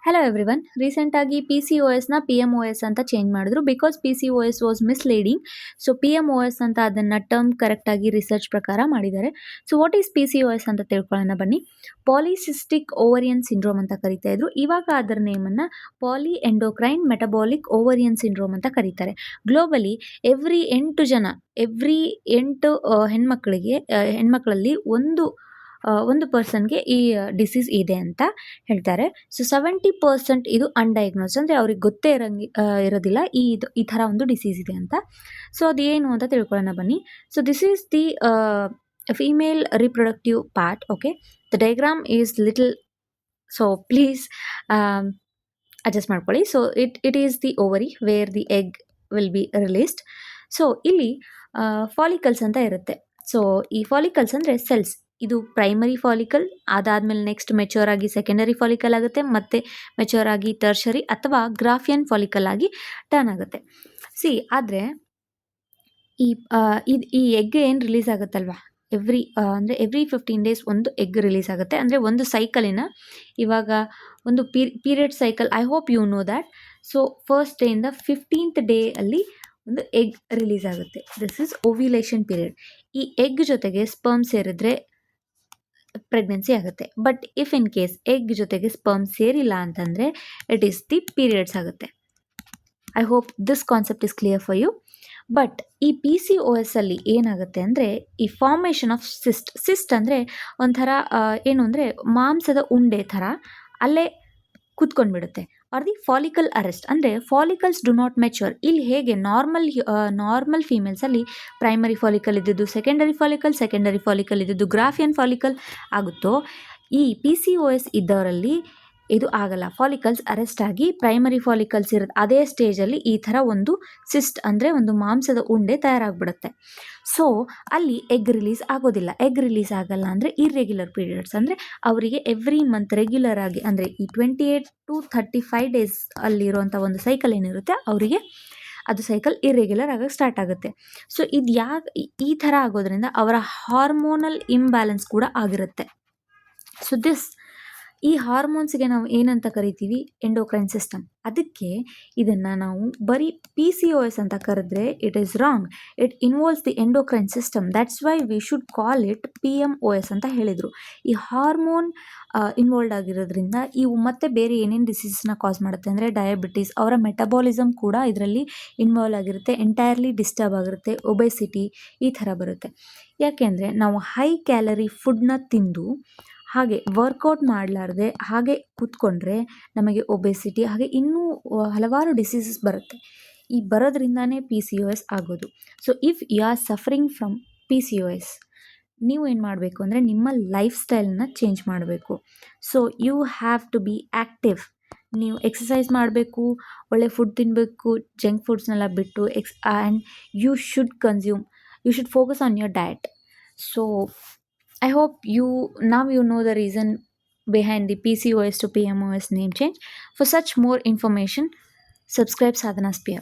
Hello everyone. ರೀಸೆಂಟಾಗಿ P C O ಎಸ್ನ P M O S ಅಂತ ಚೇಂಜ್ ಮಾಡಿದ್ರು because P C O S was misleading. So P M O S ಅಂತ ಅದನ್ನು term ಕರೆಕ್ಟಾಗಿ research ಪ್ರಕಾರ ಮಾಡಿದ್ದಾರೆ. So what is P C O S ಅಂತ ತಿಳ್ಕೊಳ್ಳೋಣ ಬನ್ನಿ. ಪಾಲಿಸಿಸ್ಟಿಕ್ ಓವರಿಯನ್ ಸಿಂಡ್ರೋಮ್ ಅಂತ ಕರಿತಾ ಇದ್ರು. ಇವಾಗ ಅದರ ನೇಮನ್ನು poly endocrine metabolic ovarian syndrome ಅಂತ ಕರೀತಾರೆ. ಗ್ಲೋಬಲಿ ಎವ್ರಿ 8 ಹೆಣ್ಮಕ್ಳಲ್ಲಿ ಒಂದು ಪರ್ಸನ್ಗೆ ಈ ಡಿಸೀಸ್ ಇದೆ ಅಂತ ಹೇಳ್ತಾರೆ. ಸೊ 70% ಇದು ಅನ್ಡಯಾಗ್ನೋಸ್, ಅಂದರೆ ಅವ್ರಿಗೆ ಗೊತ್ತೇ ಇರೋದಿಲ್ಲ ಈ ಥರ ಒಂದು ಡಿಸೀಸ್ ಇದೆ ಅಂತ. ಸೊ ಅದೇನು ಅಂತ ತಿಳ್ಕೊಳ್ಳೋಣ ಬನ್ನಿ. So this is the female reproductive part. Okay, the diagram is little, so please adjust ಮಾಡ್ಕೊಳ್ಳಿ. So it is the ovary where the egg will be released. So ಇಲ್ಲಿ ಫಾಲಿಕಲ್ಸ್ ಅಂತ ಇರುತ್ತೆ. ಸೊ ಈ ಫಾಲಿಕಲ್ಸ್ ಅಂದರೆ ಸೆಲ್ಸ್. ಇದು primary follicle, ಅದಾದಮೇಲೆ next mature ಆಗಿ secondary follicle ಆಗುತ್ತೆ, ಮತ್ತು ಮೆಚ್ಯೂರ್ ಆಗಿ ಟರ್ಷರಿ ಅಥವಾ ಗ್ರಾಫಿಯನ್ ಫಾಲಿಕಲ್ ಆಗಿ ಟರ್ನ್ ಆಗುತ್ತೆ. ಆದರೆ ಈ ಎಗ್ ಏನು ರಿಲೀಸ್ ಆಗುತ್ತಲ್ವಾ, ಎವ್ರಿ 15 days ಒಂದು ಎಗ್ ರಿಲೀಸ್ ಆಗುತ್ತೆ. ಅಂದರೆ ಒಂದು ಸೈಕಲಿನ, ಇವಾಗ ಒಂದು period cycle, I hope you know that. So first ಡೇಯಿಂದ 15th day ಅಲ್ಲಿ ಒಂದು ಎಗ್ ರಿಲೀಸ್ ಆಗುತ್ತೆ. This is ovulation period. ಈ ಎಗ್ ಜೊತೆಗೆ ಸ್ಪರ್ಮ್ ಸೇರಿದ್ರೆ ಪ್ರೆಗ್ನೆನ್ಸಿ ಆಗುತ್ತೆ. But if in case egg ಜೊತೆಗೆ ಸ್ಪರ್ಮ್ ಸೇರಿಲ್ಲ ಅಂತಂದರೆ ಇಟ್ ಈಸ್ ದಿ ಪೀರಿಯಡ್ಸ್ ಆಗುತ್ತೆ. I hope this concept is clear for you. But ಈ ಪಿ ಸಿ ಒ ಎಸ್ ಅಲ್ಲಿ ಏನಾಗುತ್ತೆ ಅಂದರೆ, ಈ ಫಾರ್ಮೇಷನ್ ಆಫ್ ಸಿಸ್ಟ್ ಅಂದರೆ ಒಂಥರ ಏನು ಅಂದರೆ ಮಾಂಸದ ಉಂಡೆ ಥರ ಅಲ್ಲೇ ಕೂತ್ಕೊಂಡ್ಬಿಡುತ್ತೆ. ಆರ್ ದಿ ಫಾಲಿಕಲ್ ಅರೆಸ್ಟ್, ಅಂದರೆ ಫಾಲಿಕಲ್ಸ್ ಡು ನಾಟ್ ಮೆಚ್ಯೂರ್. ಇಲ್ಲಿ ಹೇಗೆ ನಾರ್ಮಲ್ ಫೀಮೇಲ್ಸಲ್ಲಿ ಪ್ರೈಮರಿ ಫಾಲಿಕಲ್ ಇದ್ದಿದ್ದು ಸೆಕೆಂಡರಿ ಫಾಲಿಕಲ್ ಇದ್ದಿದ್ದು ಗ್ರಾಫಿಯನ್ ಫಾಲಿಕಲ್ ಆಗುತ್ತೋ, ಈ ಪಿ ಸಿ ಒ ಎಸ್ ಇದ್ದವರಲ್ಲಿ ಇದು ಆಗಲ್ಲ. ಫಾಲಿಕಲ್ಸ್ ಅರೆಸ್ಟ್ ಆಗಿ ಪ್ರೈಮರಿ ಫಾಲಿಕಲ್ಸ್ ಇರೋದು ಅದೇ ಸ್ಟೇಜಲ್ಲಿ ಈ ಥರ ಒಂದು ಸಿಸ್ಟ್, ಅಂದರೆ ಒಂದು ಮಾಂಸದ ಉಂಡೆ ತಯಾರಾಗ್ಬಿಡುತ್ತೆ. ಸೊ ಅಲ್ಲಿ ಎಗ್ ರಿಲೀಸ್ ಆಗೋದಿಲ್ಲ. ಎಗ್ ರಿಲೀಸ್ ಆಗಲ್ಲ ಅಂದರೆ ಇರ್ರೆಗ್ಯುಲರ್ ಪೀರಿಯಡ್ಸ್, ಅಂದರೆ ಅವರಿಗೆ ಎವ್ರಿ ಮಂತ್ ರೆಗ್ಯುಲರ್ ಆಗಿ, ಅಂದರೆ ಈ 28 to 35 days ಅಲ್ಲಿರುವಂಥ ಒಂದು ಸೈಕಲ್ ಏನಿರುತ್ತೆ ಅವರಿಗೆ ಅದು ಸೈಕಲ್ ಇರ್ರೆಗ್ಯುಲರ್ ಆಗೋಕ್ಕೆ ಸ್ಟಾರ್ಟ್ ಆಗುತ್ತೆ. ಸೊ ಇದು ಈ ಥರ ಆಗೋದ್ರಿಂದ ಅವರ ಹಾರ್ಮೋನಲ್ ಇಂಬ್ಯಾಲೆನ್ಸ್ ಕೂಡ ಆಗಿರುತ್ತೆ. ಸೊ ಈ ಹಾರ್ಮೋನ್ಸ್ಗೆ ನಾವು ಏನಂತ ಕರಿತೀವಿ, ಎಂಡೋಕ್ರೈನ್ ಸಿಸ್ಟಮ್. ಅದಕ್ಕೆ ಇದನ್ನು ನಾವು ಬರೀ ಪಿ ಸಿ ಒ ಎಸ್ ಅಂತ ಕರೆದ್ರೆ it is wrong. It involves the endocrine system. That's why we should call it P M O S ಅಂತ ಹೇಳಿದರು. ಈ ಹಾರ್ಮೋನ್ ಇನ್ವಾಲ್ವ್ ಆಗಿರೋದ್ರಿಂದ ಇವು ಮತ್ತೆ ಬೇರೆ ಏನೇನು ಡಿಸೀಸನ್ನ ಕಾಸ್ ಮಾಡುತ್ತೆ ಅಂದರೆ ಡಯಾಬಿಟೀಸ್, ಅವರ ಮೆಟಬಾಲಿಸಮ್ ಕೂಡ ಇದರಲ್ಲಿ ಇನ್ವಾಲ್ವ್ ಆಗಿರುತ್ತೆ, ಎಂಟೈರ್ಲಿ ಡಿಸ್ಟರ್ಬ್ ಆಗಿರುತ್ತೆ, ಒಬೆಸಿಟಿ ಈ ಥರ ಬರುತ್ತೆ. ಯಾಕೆಂದರೆ ನಾವು ಹೈ ಕ್ಯಾಲರಿ ಫುಡ್ನ ತಿಂದು ಹಾಗೆ ವರ್ಕೌಟ್ ಮಾಡಲಾರ್ದೆ ಹಾಗೆ ಕೂತ್ಕೊಂಡ್ರೆ ನಮಗೆ ಒಬೆಸಿಟಿ, ಹಾಗೆ ಇನ್ನೂ ಹಲವಾರು ಡಿಸೀಸಸ್ ಬರುತ್ತೆ. ಈ ಬರೋದ್ರಿಂದನೇ ಪಿ ಸಿ ಒ ಎಸ್ ಆಗೋದು. So if you are suffering from P C O S, ನೀವು ಏನು ಮಾಡಬೇಕು ಅಂದರೆ ನಿಮ್ಮ ಲೈಫ್ ಸ್ಟೈಲನ್ನ ಚೇಂಜ್ ಮಾಡಬೇಕು. So you have to be active. ನೀವು ಎಕ್ಸಸೈಸ್ ಮಾಡಬೇಕು, ಒಳ್ಳೆ ಫುಡ್ ತಿನ್ನಬೇಕು, ಜಂಕ್ ಫುಡ್ಸ್ನೆಲ್ಲ ಬಿಟ್ಟು and you should focus on your diet. So I hope you know the reason behind the PCOS to PMOS name change. For such more information, subscribe Sadhana Spear.